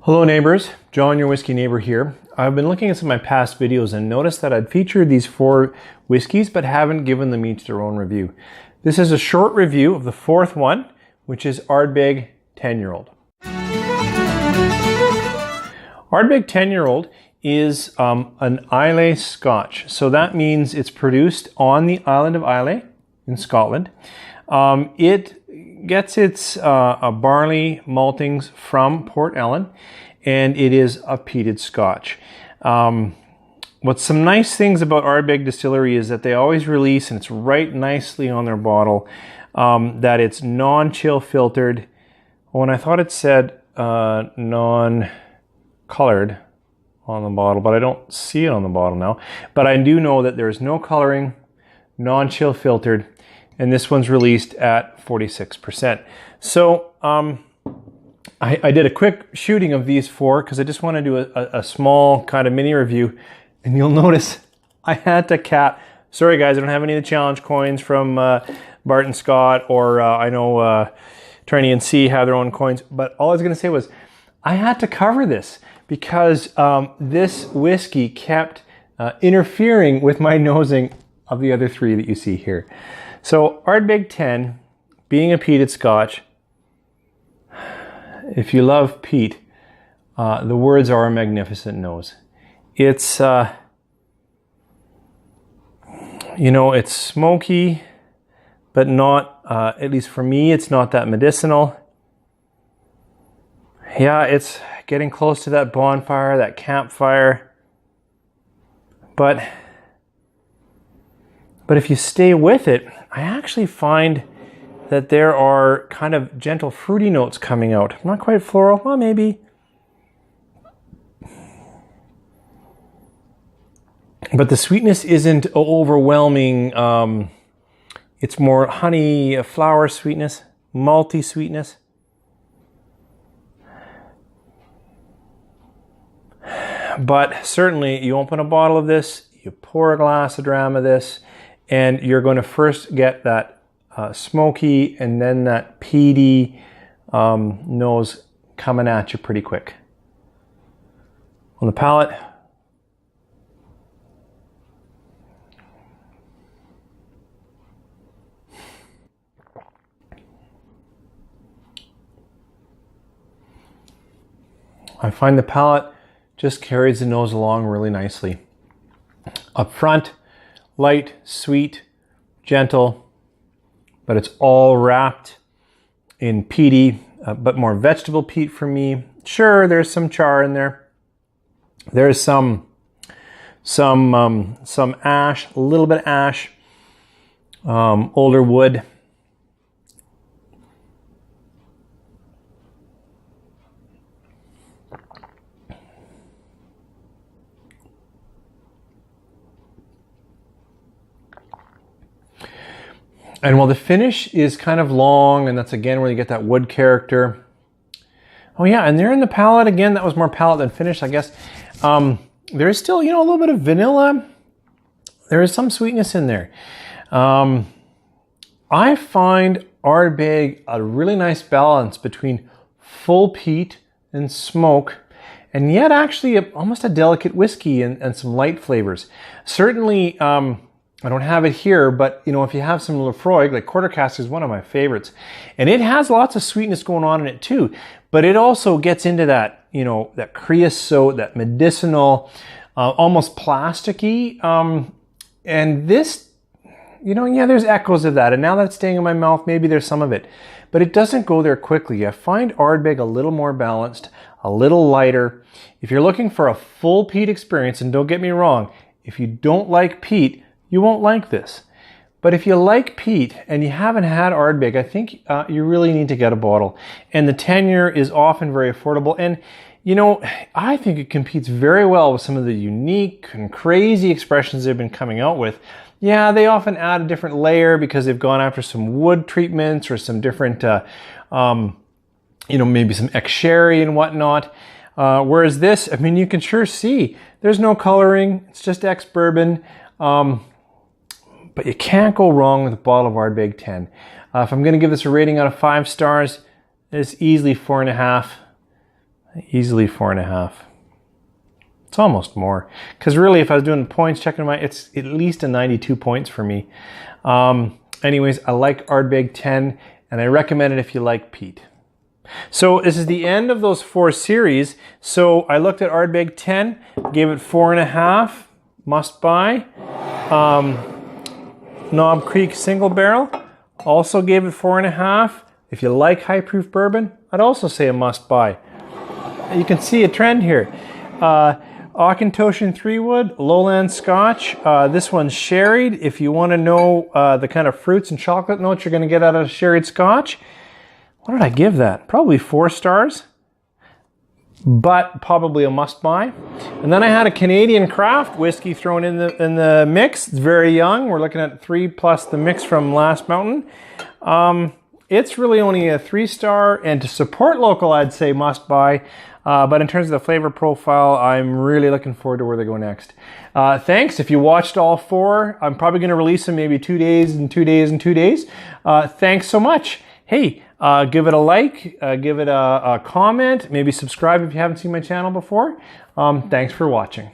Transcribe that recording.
Hello neighbors, John, your whiskey neighbor here. I've been looking at some of my past videos and noticed that I'd featured these 4 whiskeys but haven't given them each their own review. This is a short review of the 4th one, which is Ardbeg 10-year-old. Ardbeg 10-year-old is an Islay Scotch. So that means it's produced on the island of Islay in Scotland. It gets its barley maltings from Port Ellen, and it is a peated Scotch. What's some nice things about Ardbeg Distillery is that they always release, and it's right nicely on their bottle, that it's non-chill filtered. Oh, and I thought it said non-colored on the bottle, but I don't see it on the bottle now. But I do know that there's no coloring, non-chill filtered, and this one's released at 46%. So I did a quick shooting of these 4 because I just want to do a small kind of mini review, and you'll notice I had to cap. Sorry guys, I don't have any of the challenge coins from Bart and Scott, or I know Trinity and C have their own coins, but all I was going to say was I had to cover this because this whiskey kept interfering with my nosing of the other 3 that you see here. So Ardbeg 10, being a peated Scotch, if you love peat, the words are a magnificent nose. It's, it's smoky, but not, at least for me, it's not that medicinal. Yeah, it's getting close to that bonfire, that campfire. But if you stay with it, I actually find that there are kind of gentle fruity notes coming out. Not quite floral, well maybe. But the sweetness isn't overwhelming. It's more honey, flower sweetness, malty sweetness. But certainly you open a bottle of this, you pour a glass, a dram of this, and you're going to first get that smoky and then that peaty nose coming at you pretty quick. On the palate, I find the palate just carries the nose along really nicely. Up front, light, sweet, gentle, but it's all wrapped in peaty, but more vegetable peat for me. Sure, there's some char in there. There's some ash, a little bit ash, older wood. And while the finish is kind of long, and that's again where you get that wood character. Oh yeah, and there in the palate, again, that was more palate than finish, I guess. There is still, a little bit of vanilla. There is some sweetness in there. I find Ardbeg a really nice balance between full peat and smoke, and yet actually almost a delicate whiskey and some light flavors. Certainly, I don't have it here, but if you have some Lefroy, like quarter cask is one of my favorites. And it has lots of sweetness going on in it too, but it also gets into that, that creosote, that medicinal, almost plasticky. And this, yeah, there's echoes of that. And now that it's staying in my mouth, maybe there's some of it, but it doesn't go there quickly. I find Ardbeg a little more balanced, a little lighter. If you're looking for a full peat experience, and don't get me wrong, if you don't like peat, you won't like this. But if you like peat and you haven't had Ardbeg, I think you really need to get a bottle. And the tenure is often very affordable. And, I think it competes very well with some of the unique and crazy expressions they've been coming out with. Yeah, they often add a different layer because they've gone after some wood treatments or some different, maybe some ex-sherry and whatnot. Whereas this, you can sure see there's no coloring. It's just ex-bourbon. But you can't go wrong with a bottle of Ardbeg 10. If I'm going to give this a rating out of 5 stars, it's easily 4.5. Easily 4.5. It's almost more. Because really, if I was doing points, checking it's at least a 92 points for me. Anyways, I like Ardbeg 10, and I recommend it if you like peat. So this is the end of those 4 series. So I looked at Ardbeg 10, gave it 4.5, must buy. Knob Creek single barrel, also gave it 4.5. If you like high proof bourbon, I'd also say a must buy. You can see a trend here. Auchentoshan 3-wood, lowland Scotch. This one's sherried. If you want to know the kind of fruits and chocolate notes you're going to get out of a sherried Scotch, what did I give that? Probably 4 stars, but probably a must buy. And then I had a Canadian craft whiskey thrown in the mix. It's very young. We're looking at 3 plus the mix from Last Mountain. It's really only a 3-star, and to support local, I'd say must buy. But in terms of the flavor profile, I'm really looking forward to where they go next. Thanks. If you watched all 4, I'm probably going to release them maybe 2 days and 2 days and 2 days. Thanks so much. Hey, give it a like, give it a comment, maybe subscribe if you haven't seen my channel before. Thanks for watching.